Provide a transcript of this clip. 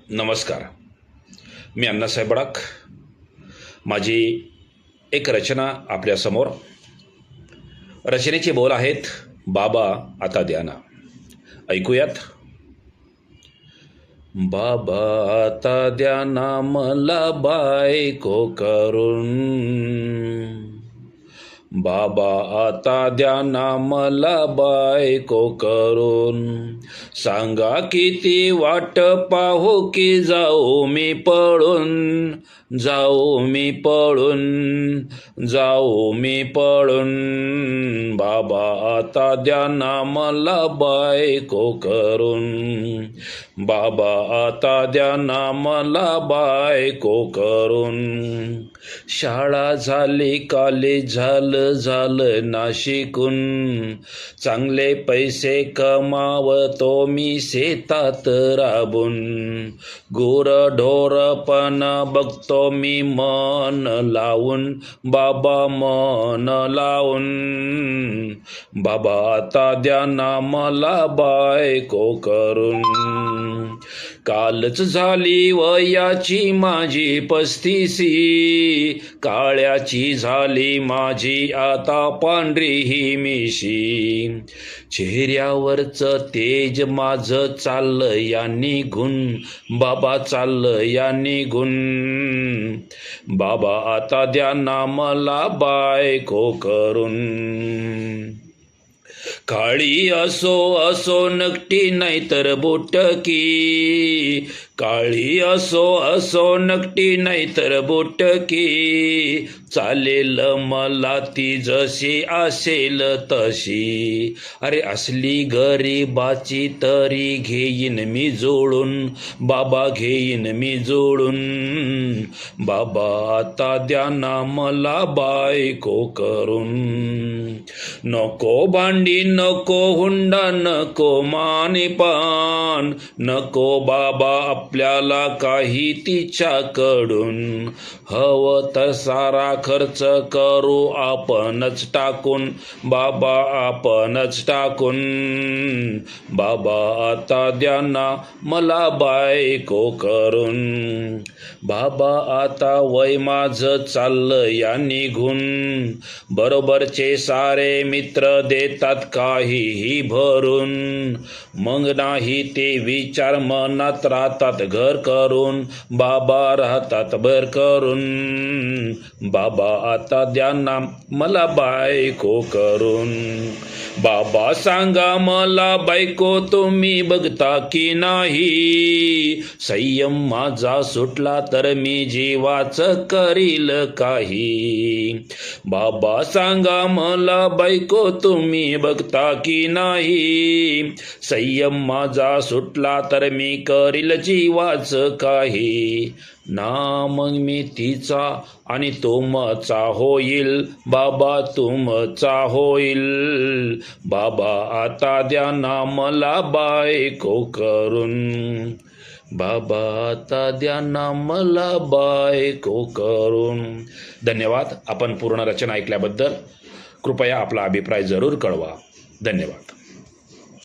नमस्कार. मी अण्णासाहेब बडाख. माझी एक रचना आपल्यासमोर. रचनेचे बोल आहेत, बाबा आता द्या ना. ऐकूयात. बाबा आता द्या ना मला बायको करून, बाबा आता द्या ना मला बायको करून. सांगा किती वाट पाहू की जाऊ मी पळून, जाऊ मी पळून, जाऊ मी पळून. बाबा आता द्या ना मला बायको करून, बाबा आता द्या ना मला बायको करून. शाळा झाली, कॉलेज झालं ना शिकून, चांगले पैसे कमावतो मी शेतात राबून. गुरढोर पण बघतो मी मन लावून, बाबा मन लावून. बाबा आता द्या ना मला बायको करून. कालच झाली वयाची माझी 35, काळ्याची झाली माझी आता पांढरी ही मिशी. चेहऱ्यावरचं तेज माझं चाललं या निघून, बाबा चाललं या निघून. बाबा आता द्या ना मला बायको करून. काळी असो नकटी नाहीतर बुटकी, काळी असो नकटी नाहीतर बुटकी. चालेल मला ती जशी असेल तशी. अरे असली गरीबाची तरी घेईन मी जोडून, बाबा घेईन मी जोडून. बाबा आता द्या ना मला बायको करून. नको भांडी नको हुंडा नको मानेपान, नको बाबा आपल्याला काही तिच्याकडून. हवं तर सारा खर्च करू आपणच टाकून, बाबा आपणच टाकून. बाबा आता द्या ना मला बायको करून. बाबा आता वय माझं चाललं या निघून, बरोबरचे सारे मित्र देतात काहीही भरून. मग नाही ते विचार मनात राहतात घर करून, बाबा राहतात भर करून. बाबा आता द्या ना मला बायको करून. बाबा सांगा मला बायको तुम्ही बघता की नाही, संयम माझा सुटला तर मी जीवाचं करील काही. बाबा सांगा मला बायको तुम्ही बघता की नाही, संयम माझा सुटला तर मी करील जीवाचं काही. ना मग मी तिचा आणि तुमचा होईल, बाबा तुमचा होईल. बाबा आता द्या ना मला बायको करून. बाबा आता द्या ना मला बायको करून. धन्यवाद. आपण पूर्ण रचना ऐकल्याबद्दल कृपया आपला अभिप्राय जरूर कळवा. धन्यवाद.